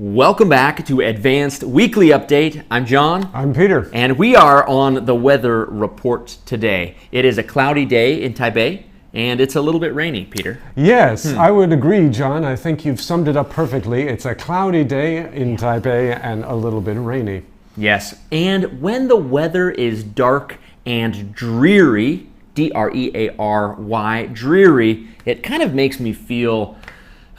Welcome back to Advanced Weekly Update. I'm John. I'm Peter. And we are on the weather report today. It is a cloudy day in Taipei, and it's a little bit rainy, Peter. Yes, I would agree, John. I think you've summed it up perfectly. It's a cloudy day in Taipei and a little bit rainy. Yes, and when the weather is dark and dreary, D-R-E-A-R-Y, dreary, it kind of makes me feel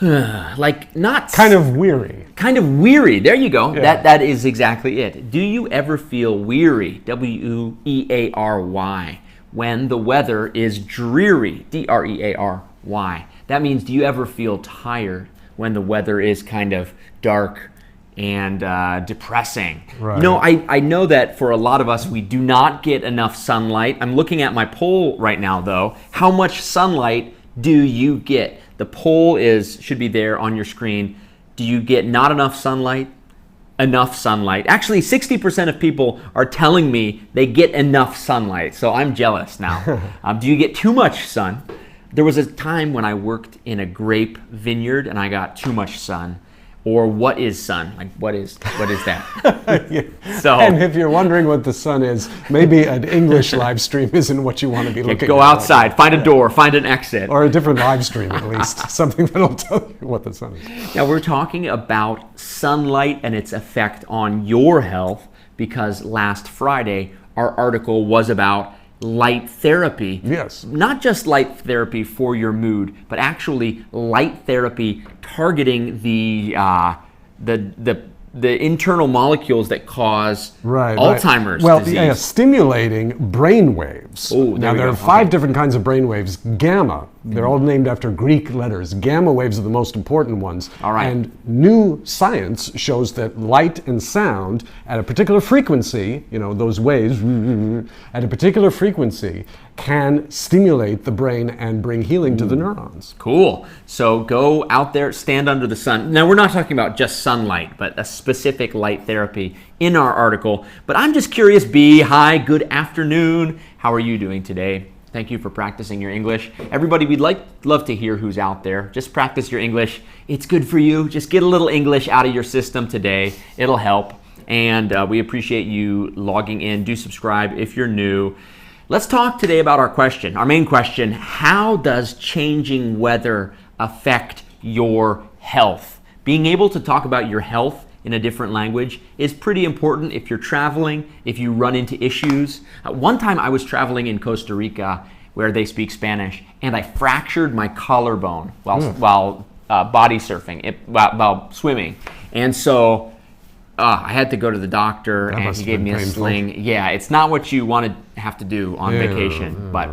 like not... Kind of weary. Kind of weary. There you go. Yeah. That is exactly it. Do you ever feel weary? W-E-A-R-Y. When the weather is dreary. D-R-E-A-R-Y. That means, do you ever feel tired when the weather is kind of dark and depressing? Right. You know, I know that for a lot of us, we do not get enough sunlight. I'm looking at my poll right now, though. How much sunlight do you get? The poll should be there on your screen. Do you get not enough sunlight? Enough sunlight. Actually, 60% of people are telling me they get enough sunlight, so I'm jealous now. Do you get too much sun? There was a time when I worked in a grape vineyard and I got too much sun. Or what is sun? Like, what is that? Yeah. So, and if you're wondering what the sun is, maybe an English live stream isn't what you want to be looking at. Go outside, find a door, find an exit. Or a different live stream at least. Something that'll tell you what the sun is. Now we're talking about sunlight and its effect on your health because last Friday our article was about light therapy. Yes. Not just light therapy for your mood, but actually light therapy targeting the internal molecules that cause Alzheimer's disease. Well, stimulating brain waves. Oh, now, there are five different kinds of brain waves. Gamma, they're all named after Greek letters. Gamma waves are the most important ones. All right. And new science shows that light and sound at a particular frequency, you know, those waves, at a particular frequency, can stimulate the brain and bring healing to the neurons. Cool. So go out there, stand under the sun. Now, we're not talking about just sunlight, but a specific light therapy in our article. But I'm just curious, B, hi, good afternoon. How are you doing today? Thank you for practicing your English. Everybody, we'd love to hear who's out there. Just practice your English. It's good for you. Just get a little English out of your system today. It'll help. And we appreciate you logging in. Do subscribe if you're new. Let's talk today about our question, our main question. How does changing weather affect your health? Being able to talk about your health in a different language is pretty important if you're traveling, if you run into issues. One time I was traveling in Costa Rica where they speak Spanish, and I fractured my collarbone while body surfing, while swimming. And so I had to go to the doctor, and he gave me a sling. Yeah, it's not what you want to have to do on vacation, but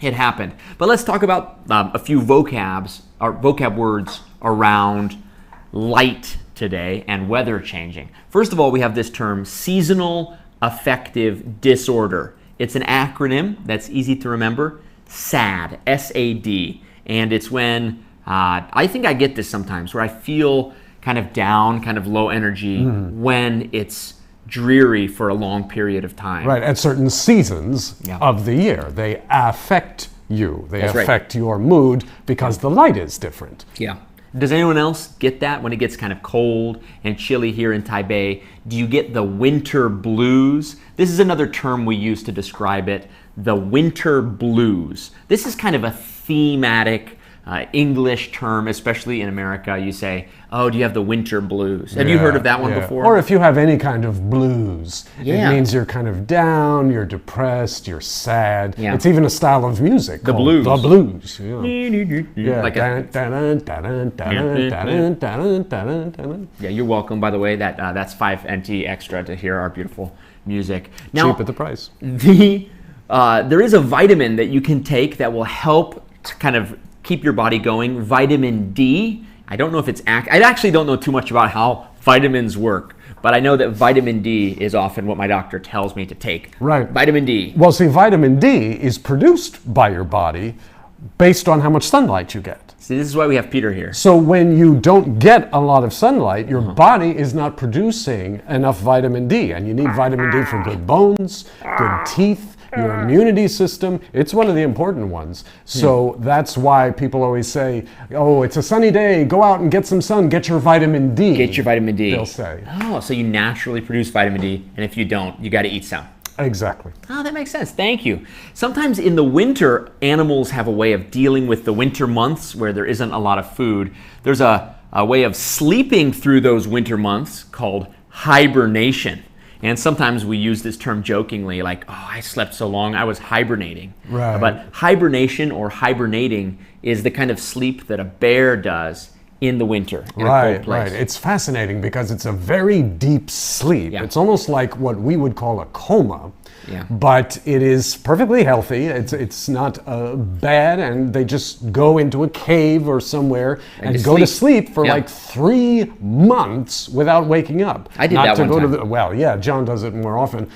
it happened. But let's talk about a few vocab words around light today and weather changing. First of all, we have this term, seasonal affective disorder. It's an acronym that's easy to remember, SAD, S-A-D. And it's when, I think I get this sometimes, where I feel kind of down, kind of low energy when it's dreary for a long period of time. Right, at certain seasons of the year. They affect you. They affect your mood because the light is different. Yeah. Does anyone else get that when it gets kind of cold and chilly here in Taipei? Do you get the winter blues? This is another term we use to describe it, the winter blues. This is kind of a thematic English term, especially in America. You say, oh, do you have the winter blues? Have you heard of that one before? Or if you have any kind of blues, it means you're kind of down, you're depressed, you're sad. Yeah. It's even a style of music The called blues. The blues. Yeah. Like yeah, you're welcome, by the way. That's 5 NT extra to hear our beautiful music. Now, cheap at the price. There is a vitamin that you can take that will help to kind of keep your body going. Vitamin D. I don't know if I actually don't know too much about how vitamins work, but I know that vitamin D is often what my doctor tells me to take. Right. Vitamin D. Well, see, vitamin D is produced by your body based on how much sunlight you get. See, this is why we have Peter here. So when you don't get a lot of sunlight, your body is not producing enough vitamin D. And you need vitamin D for good bones, good teeth, your immunity system. It's one of the important ones. So that's why people always say, oh, it's a sunny day, go out and get some sun, get your vitamin D. Get your vitamin D. They'll say. Oh, so you naturally produce vitamin D, and if you don't, you got to eat some. Exactly. Oh, that makes sense. Thank you. Sometimes in the winter, animals have a way of dealing with the winter months where there isn't a lot of food. There's a way of sleeping through those winter months called hibernation. And sometimes we use this term jokingly, like, oh, I slept so long, I was hibernating. Right. But hibernation or hibernating is the kind of sleep that a bear does in the winter in a cold place. Right. It's fascinating because it's a very deep sleep. Yeah. It's almost like what we would call a coma. Yeah. But it is perfectly healthy. It's not bad, and they just go into a cave or somewhere and go to sleep for like 3 months without waking up. I did that one time. Well, yeah, John does it more often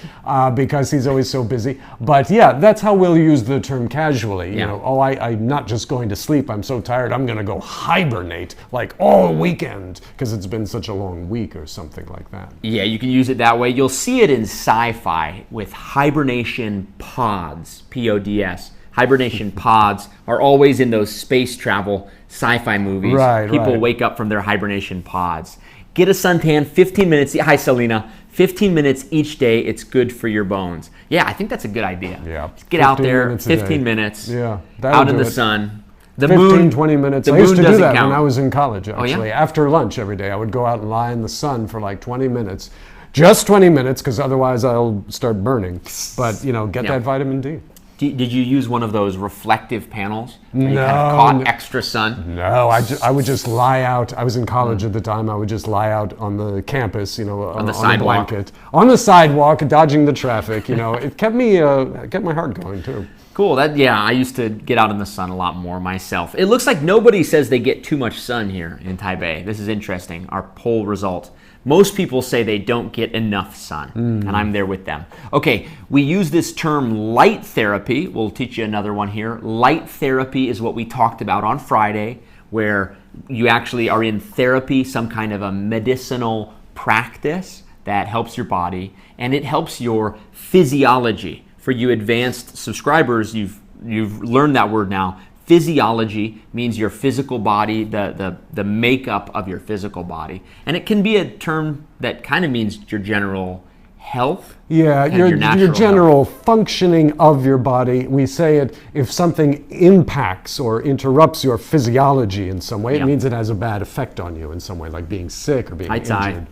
because he's always so busy. But yeah, that's how we'll use the term casually. You know, oh, I'm not just going to sleep. I'm so tired. I'm going to go hibernate like all weekend because it's been such a long week or something like that. Yeah, you can use it that way. You'll see it in sci-fi with hibernation pods, P-O-D-S. Hibernation pods are always in those space travel sci-fi movies. People wake up from their hibernation pods. Get a suntan, 15 minutes. Hi, Selena. 15 minutes each day. It's good for your bones. Yeah, I think that's a good idea. Yeah. Get out there, 15 minutes, out in the sun. The 15, moon, 20 minutes. The I used moon to do doesn't that count. when I was in college, actually. Oh, yeah? After lunch every day, I would go out and lie in the sun for like 20 minutes. Just 20 minutes, because otherwise I'll start burning. But, you know, get that vitamin D. Did you use one of those reflective panels? Where you No. kind of caught extra sun? No, I would just lie out. I was in college at the time. I would just lie out on the campus, you know, on the a sidewalk. blanket. On the sidewalk, dodging the traffic, you know. It kept me, kept my heart going, too. Cool. I used to get out in the sun a lot more myself. It looks like nobody says they get too much sun here in Taipei. This is interesting, our poll result. Most people say they don't get enough sun, and I'm there with them. Okay, we use this term light therapy. We'll teach you another one here. Light therapy is what we talked about on Friday, where you actually are in therapy, some kind of a medicinal practice that helps your body, and it helps your physiology. For you advanced subscribers, you've learned that word now. Physiology means your physical body, the makeup of your physical body. And it can be a term that kind of means your general health. Yeah, your general functioning of your body. We say it if something impacts or interrupts your physiology in some way, it means it has a bad effect on you in some way, like being sick or being injured.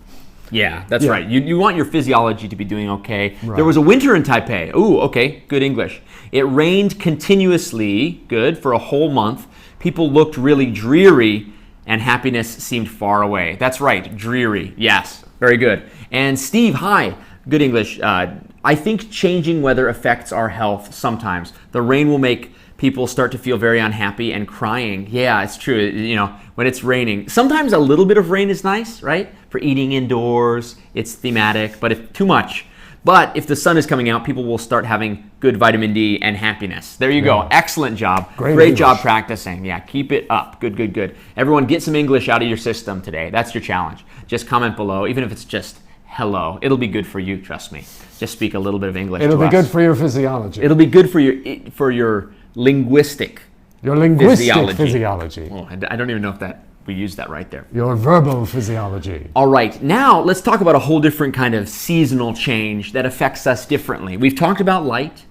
Yeah, that's right. You want your physiology to be doing okay. Right. There was a winter in Taipei. Ooh, okay, good English. It rained continuously, good, for a whole month. People looked really dreary, and happiness seemed far away. That's right, dreary. Yes, very good. And Steve, hi, good English. I think changing weather affects our health sometimes. The rain will make people start to feel very unhappy and crying. Yeah, it's true. You know, when it's raining. Sometimes a little bit of rain is nice, right? For eating indoors, it's thematic, but if too much. But if the sun is coming out, people will start having good vitamin D and happiness. There you go. Excellent job. Great job practicing. Yeah, keep it up. Good, good, good. Everyone, get some English out of your system today. That's your challenge. Just comment below, even if it's just hello. It'll be good for you, trust me. Just speak a little bit of English. It'll be good for your physiology. It'll be good for your linguistic physiology. Oh, I don't even know if we used that right there. Your verbal physiology. All right, now let's talk about a whole different kind of seasonal change that affects us differently. We've talked about light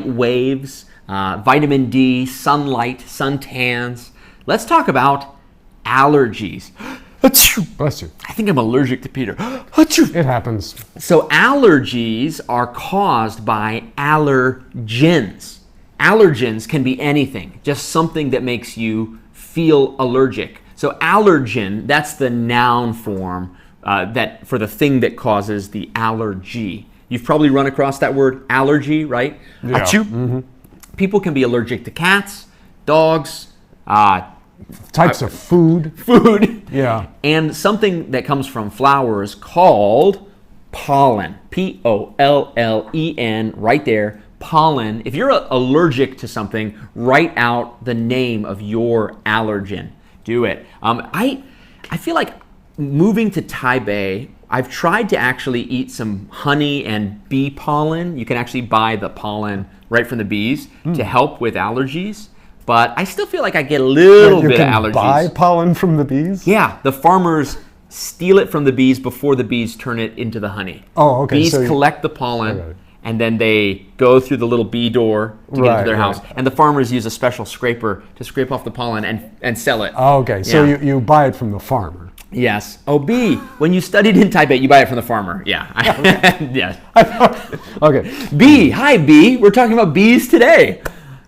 waves, vitamin D, sunlight, suntans. Let's talk about allergies. Bless you. I think I'm allergic to Peter. It happens. So allergies are caused by allergens. Allergens can be anything, just something that makes you feel allergic. So allergen, that's the noun form that for the thing that causes the allergy. You've probably run across that word allergy, right? Yeah. Mm-hmm. People can be allergic to cats, dogs, types of food. Yeah. And something that comes from flowers called pollen. Pollen, right there. pollen. If you're allergic to something, write out the name of your allergen. Do it. I feel like moving to Taipei, I've tried to actually eat some honey and bee pollen. You can actually buy the pollen right from the bees to help with allergies. But I still feel like I get a little bit of allergies. You can buy pollen from the bees? Yeah, the farmers steal it from the bees before the bees turn it into the honey. Oh, okay. Bees collect the pollen, and then they go through the little bee door to get into their house. And the farmers use a special scraper to scrape off the pollen and sell it. Oh, okay. So you buy it from the farmer. Yes. Oh, bee. When you studied in Taipei, you buy it from the farmer. Yeah. Yes. Okay. Bee. Hi, bee. We're talking about bees today.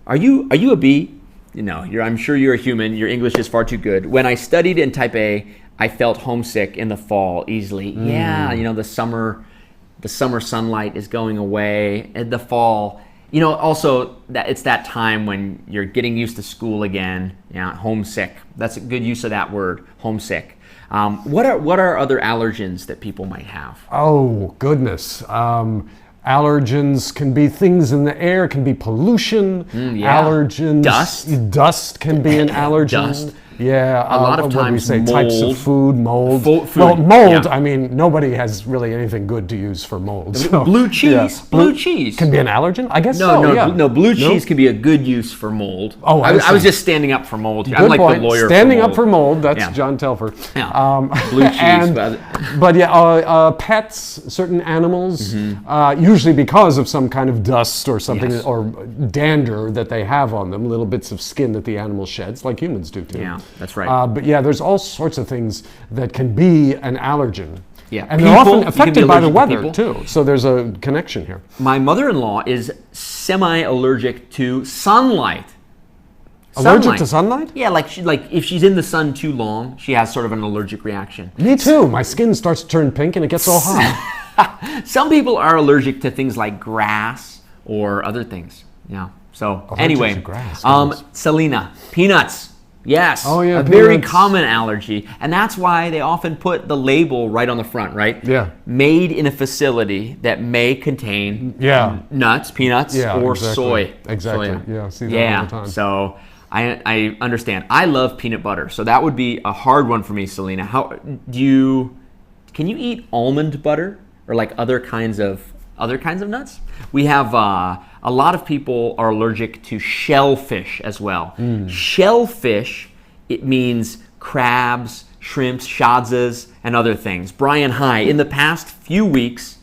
Are you a bee? No, I'm sure you're a human. Your English is far too good. When I studied in Taipei, I felt homesick in the fall easily. Yeah, the summer sunlight is going away. In the fall, also it's that time when you're getting used to school again. Yeah, homesick. That's a good use of that word, homesick. What are other allergens that people might have? Oh, goodness. Allergens can be things in the air, can be pollution. Allergens. Dust can be an allergen. Dust. Yeah, a lot of times we say mold. Types of food, mold. Food, well, mold, I mean, nobody has really anything good to use for mold. So, blue cheese. Blue cheese. Can be an allergen? I guess so, No, blue cheese can be a good use for mold. Oh, I was just standing up for mold here. Good I'm like point. the lawyer Standing for mold. up for mold, that's John Telfer. Yeah. Blue cheese. But pets, certain animals, usually because of some kind of dust or something, or dander that they have on them, little bits of skin that the animal sheds, like humans do too. Yeah, that's right. But there's all sorts of things that can be an allergen. Yeah. And they're often affected by the weather too. So there's a connection here. My mother-in-law is semi-allergic to sunlight. Allergic to sunlight? Yeah, like if she's in the sun too long, she has sort of an allergic reaction. Me too. My skin starts to turn pink and it gets all hot. Some people are allergic to things like grass or other things. Yeah. So anyway, to grass, Selena, peanuts. Yes, a very common allergy. And that's why they often put the label right on the front, right? Yeah. Made in a facility that may contain nuts, peanuts, or soy. Exactly. Soya. Yeah, see that all the time. So I understand. I love peanut butter. So that would be a hard one for me, Selena. Can you eat almond butter or like other kinds of nuts? We have a lot of people are allergic to shellfish as well. Shellfish, it means crabs, shrimps, shadzas, and other things. Brian, hi. In the past few weeks,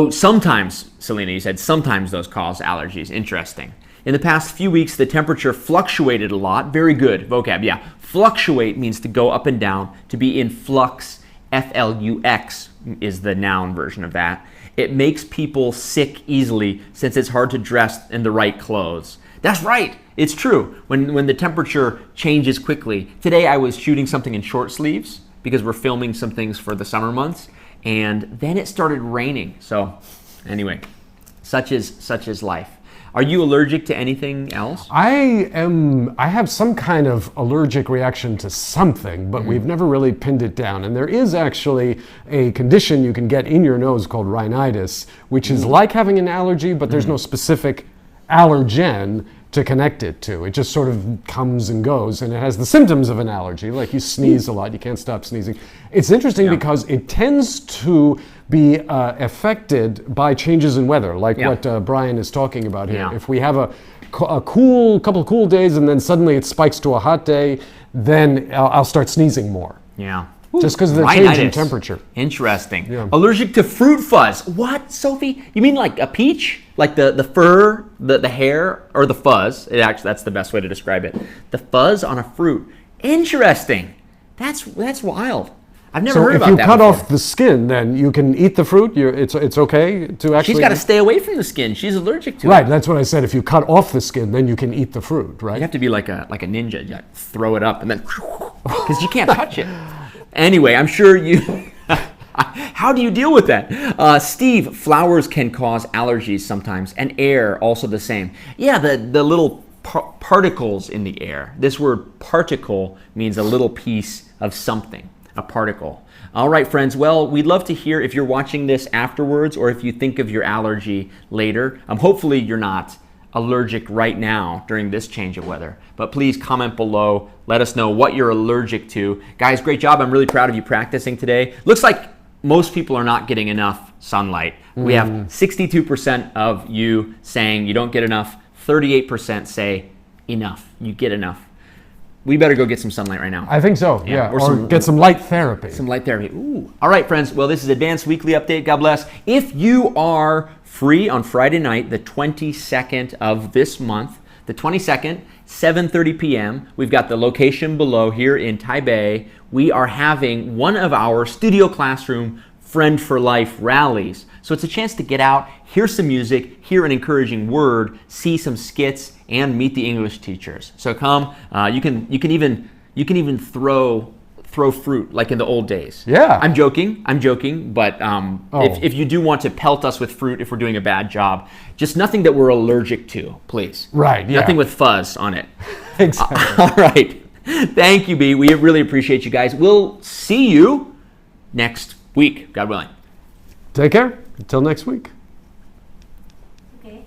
sometimes, Selena, you said sometimes those cause allergies. Interesting. In the past few weeks, the temperature fluctuated a lot. Very good vocab, yeah. Fluctuate means to go up and down, to be in flux. Flux is the noun version of that. It makes people sick easily since it's hard to dress in the right clothes. That's right. It's true. When the temperature changes quickly. Today I was shooting something in short sleeves because we're filming some things for the summer months, and then it started raining. So anyway, such is life. Are you allergic to anything else? I have some kind of allergic reaction to something, but we've never really pinned it down. And there is actually a condition you can get in your nose called rhinitis, which is like having an allergy, but there's no specific allergen to connect it to. It just sort of comes and goes, and it has the symptoms of an allergy, like you sneeze a lot, you can't stop sneezing. It's interesting because it tends to be affected by changes in weather, like what Brian is talking about here. If we have a couple of cool days and then suddenly it spikes to a hot day, then I'll start sneezing more. Yeah. Just because of the change in temperature. Interesting. Yeah. Allergic to fruit fuzz. What, Sophie? You mean like a peach? Like the fur, the hair, or the fuzz? That's the best way to describe it. The fuzz on a fruit. Interesting. That's wild. I've never heard about that. So if you cut off the skin, then you can eat the fruit. It's okay to actually. She's got to stay away from the skin. She's allergic to it. Right. That's what I said. If you cut off the skin, then you can eat the fruit. Right. You have to be like a ninja. You throw it up and then because you can't touch it. Anyway, I'm sure you. How do you deal with that? Steve, flowers can cause allergies sometimes, and air also the same. Yeah, the little particles in the air. This word particle means a little piece of something, a particle. All right, friends. Well, we'd love to hear if you're watching this afterwards or if you think of your allergy later. Hopefully you're not allergic right now during this change of weather. But please comment below. Let us know what you're allergic to. Guys, great job. I'm really proud of you practicing today. Looks like most people are not getting enough sunlight. We have 62% of you saying you don't get enough. 38% say enough. You get enough. We better go get some sunlight right now. I think so, yeah. Or get some light therapy. Some light therapy. Ooh. All right, friends. Well, this is Advanced Weekly Update. God bless. If you are free on Friday night, the 22nd of this month, the 22nd, 7:30 p.m., we've got the location below here in Taipei. We are having one of our studio classroom Friend for Life rallies. So it's a chance to get out, hear some music, hear an encouraging word, see some skits, and meet the English teachers. So come. You can even throw fruit like in the old days. Yeah. I'm joking. But if you do want to pelt us with fruit if we're doing a bad job, just nothing that we're allergic to, please. Right. Yeah. Nothing with fuzz on it. Exactly. All right. Thank you, B. We really appreciate you guys. We'll see you next week, God willing. Take care. Until next week.